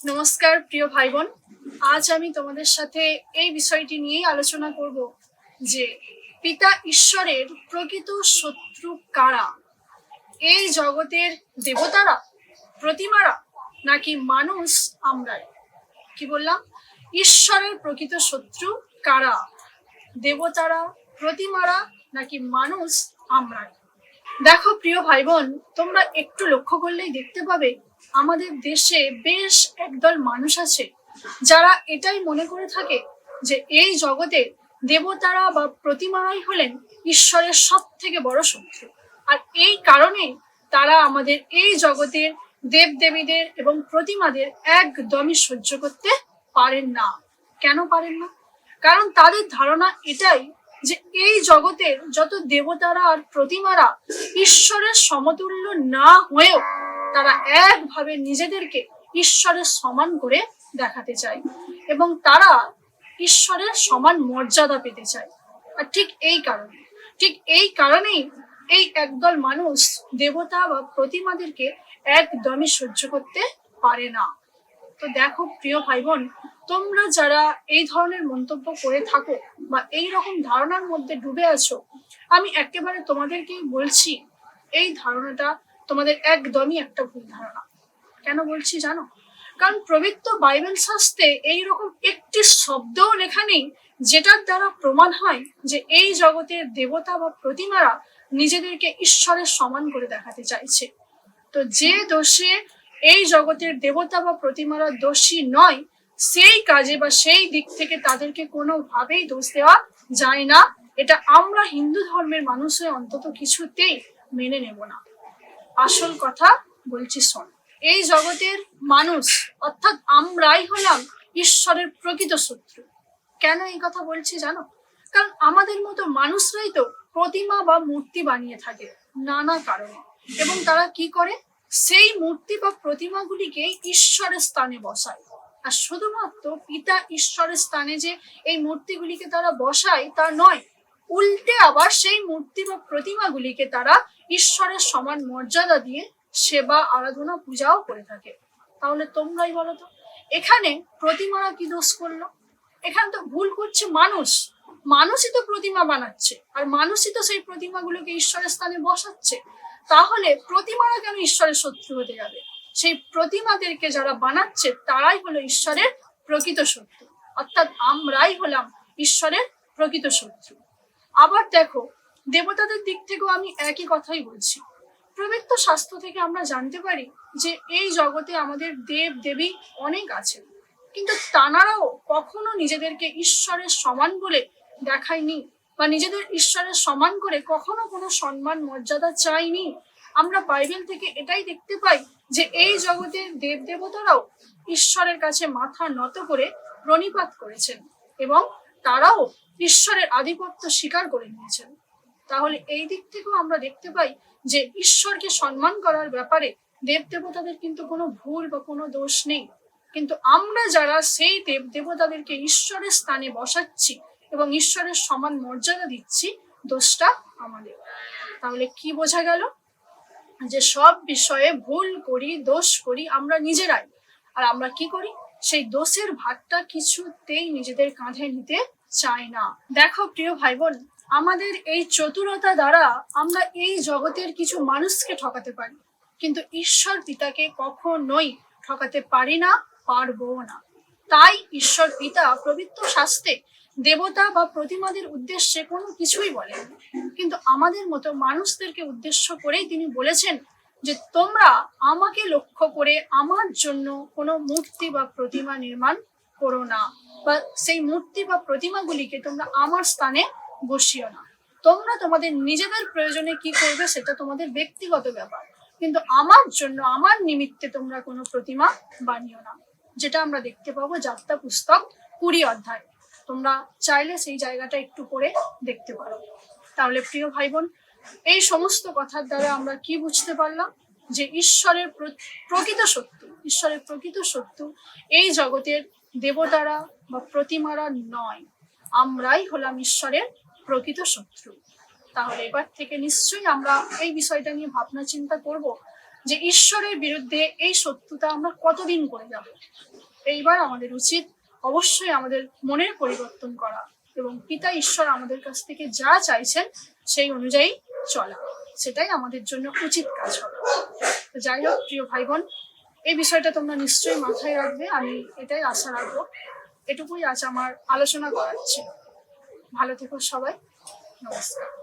নমস্কার প্রিয় ভাই বোন, আজ আমি তোমাদের সাথে এই বিষয়টি নিয়েই আলোচনা করব যে পিতা ঈশ্বরের প্রকৃত শত্রু কারা। এই জগতের দেবতারা, প্রতিমারা, নাকি মানুষ আমরাই? কি বললাম? ঈশ্বরের প্রকৃত শত্রু কারা? দেবতারা, প্রতিমারা, নাকি মানুষ আমরাই? দেখো প্রিয় ভাই বোন, তোমরা একটু লক্ষ্য করলেই দেখতে পাবে আমাদের দেশে বেশ একদল মানুষ আছে যারা এটাই মনে করে থাকে যে এই জগতে দেবতারা বা প্রতিমারাই হলেন ঈশ্বরের সব থেকে বড় শত্রু। আর এই কারণেই তারা আমাদের এই জগতের দেবদেবীদের এবং প্রতিমাদের একদমই সহ্য করতে পারেন না। কেন পারেন না? কারণ তাদের ধারণা এটাই যে এই জগতের যত দেবতারা আর প্রতিমারা ঈশ্বরের সমতুল্য না হয়েও তারা একভাবে নিজেদেরকে ঈশ্বরের সমান করে দেখাতে চায় এবং তারা ঈশ্বরের সমান মর্যাদা পেতে চায়। আর ঠিক এই কারণেই এই একদল মানুষ দেবতা বা প্রতিমাদেরকে একদমই সহ্য করতে পারে না। তো দেখো প্রিয় ভাই বোন, তোমরা যারা এই ধরনের মন্তব্য করে থাকো বা এই রকম ধারণার মধ্যে ডুবে আছো, আমি একেবারে তোমাদেরকেই বলছি এই ধারণাটা তোমাদের একদমই একটা ভুল ধারণা। কেন বলছি জানো? কারণ পবিত্র বাইবেল শাস্ত্রে এইরকম একটি শব্দও লেখা নেই যেটার দ্বারা প্রমাণ হয় যে এই জগতের দেবতা বা প্রতিমারা নিজেদেরকে ঈশ্বরের সমান করে দেখাতে চাইছে। তো যে দোষে এই জগতের দেবতা বা প্রতিমারা দোষী নয়, সেই কাজে বা সেই দিক থেকে তাদেরকে কোনোভাবেই দোষ দেওয়া যায় না। এটা আমরা হিন্দু ধর্মের মানুষ হয়ে অন্তত কিছুতেই মেনে নেব না। আসল কথা বলছি শোন, এই জগতের মানুষ অর্থাৎ আমরাই হলাম ঈশ্বরের প্রকৃত শত্রু। কেন এই কথা বলছি জানো? কারণ আমাদের মতো মানুষরাই তো প্রতিমা বা মূর্তি বানিয়ে থাকে নানা কারণে, এবং তারা কি করে? সেই মূর্তি বা প্রতিমাগুলিকে ঈশ্বরের স্থানে বসায়। আর শুধুমাত্র পিতা ঈশ্বরের স্থানে যে এই মূর্তিগুলিকে তারা বসায় তা নয়, উল্টে আবার সেই মূর্তি বা প্রতিমাগুলিকে তারা ঈশ্বরের সমান মর্যাদা দিয়ে সেবা, আরাধনা, পূজাও করে থাকে। তাহলে তোমরাই বলো তো, এখানে প্রতিমারা কি দোষ করলো? এখানে তো ভুল করছে মানুষ। মানুষই তো প্রতিমা বানাচ্ছে আর মানুষই তো সেই প্রতিমাগুলোকে ঈশ্বরের স্থানে বসাচ্ছে। তাহলে প্রতিমারা কেন ঈশ্বরের শত্রু হতে যাবে? সেই প্রতিমাদেরকে যারা বানাচ্ছে তারাই হলো ঈশ্বরের প্রকৃত শত্রু, অর্থাৎ আমরাই হলাম ঈশ্বরের প্রকৃত শত্রু। আবার দেখো, দেবতাদের দিক থেকেও আমি একই কথাই বলছি। পবিত্র শাস্ত্র থেকে আমরা জানতে পারি যে এই জগতে আমাদের দেব দেবী অনেক আছেন, কিন্তু তানারাও কখনো নিজেদেরকে ঈশ্বরের সমান বলে দেখায়নি বা নিজেদের ঈশ্বরের সমান করে কখনো কোনো সম্মান মর্যাদা চায়নি। আমরা বাইবেল থেকে এটাই দেখতে পাই যে এই জগতের দেব দেবতারাও ঈশ্বরের কাছে মাথা নত করে প্রণিপাত করেছেন এবং তারাও ঈশ্বরের আধিপত্য স্বীকার করে নিয়েছেন। তাহলে এই দিক থেকেও আমরা দেখতে পাই যে ঈশ্বরকে সম্মান করার ব্যাপারে দেব দেবতাদের কিন্তু কোনো ভুল বা কোনো দোষ নেই। কিন্তু আমরা যারা সেই দেব দেবতাদেরকে ঈশ্বরের স্থানে বসাচ্ছি এবং ঈশ্বরের সমান মর্যাদা দিচ্ছি, দোষটা আমাদের। তাহলে কি বোঝা গেল? যে সব বিষয়ে ভুল করি, দোষ করি আমরা নিজেরাই। আর আমরা কি করি? সেই দোষের ভাগটা কিছুতেই নিজেদের কাঁধে নিতে চাই না। দেখো প্রিয় ভাই বোন, আমাদের এই চতুরতা দ্বারা আমরা এই জগতের কিছু মানুষকে ঠকাতে পারি, কিন্তু ঈশ্বর পিতাকে কখনোই ঠকাতে পারি না, পারবো না। তাই ঈশ্বর পিতা পবিত্র শাস্ত্রে দেবতা বা প্রতিমাদের উদ্দেশ্যে কোনো কিছুই বলেন, কিন্তু আমাদের মতো মানুষদেরকে উদ্দেশ্য করেই তিনি বলেছেন যে তোমরা আমাকে লক্ষ্য করে আমার জন্য কোনো মূর্তি বা প্রতিমা নির্মাণ করো না, বা সেই মূর্তি বা প্রতিমাগুলিকে তোমরা আমার স্থানে বসিও না। তোমরা তোমাদের নিজেদের প্রয়োজনে কি করবে সেটা তোমাদের ব্যক্তিগত ব্যাপার, কিন্তু আমার জন্য, আমার নিমিত্তে তোমরা কোনো প্রতিমা বানিও না। যেটা আমরা দেখতে পাবো যাত্রা পুস্তক 20 অধ্যায়। তোমরা চাইলে সেই জায়গাটা একটু পড়ে দেখতে পারো। তাহলে প্রিয় ভাই বোন, এই সমস্ত কথার দ্বারা আমরা কি বুঝতে পারলাম? যে ঈশ্বরের প্রকৃত শত্রু এই জগতের দেবতারা বা প্রতিমারা নয়, আমরাই হলাম ঈশ্বরের প্রকৃত শত্রু। তাহলে এবার থেকে নিশ্চয়ই আমরা এই বিষয়টা নিয়ে ভাবনা চিন্তা করব যে ঈশ্বরের বিরুদ্ধে এই শত্রুতা আমরা কতদিন করে যাব। এইবার আমাদের উচিত অবশ্যই আমাদের মনের পরিবর্তন করা এবং পিতা ঈশ্বর আমাদের কাছ থেকে যা চাইছেন সেই অনুযায়ী চলা, সেটাই আমাদের জন্য উচিত কাজ হবে। তো যাই হোক প্রিয় ভাই বোন, এই বিষয়টা তোমরা নিশ্চয়ই মাথায় রাখবে, আমি এটাই আশা রাখবো। এটুকুই আজ আমার আলোচনা করার ছিল। ভালো থেকো সবাই, নমস্কার।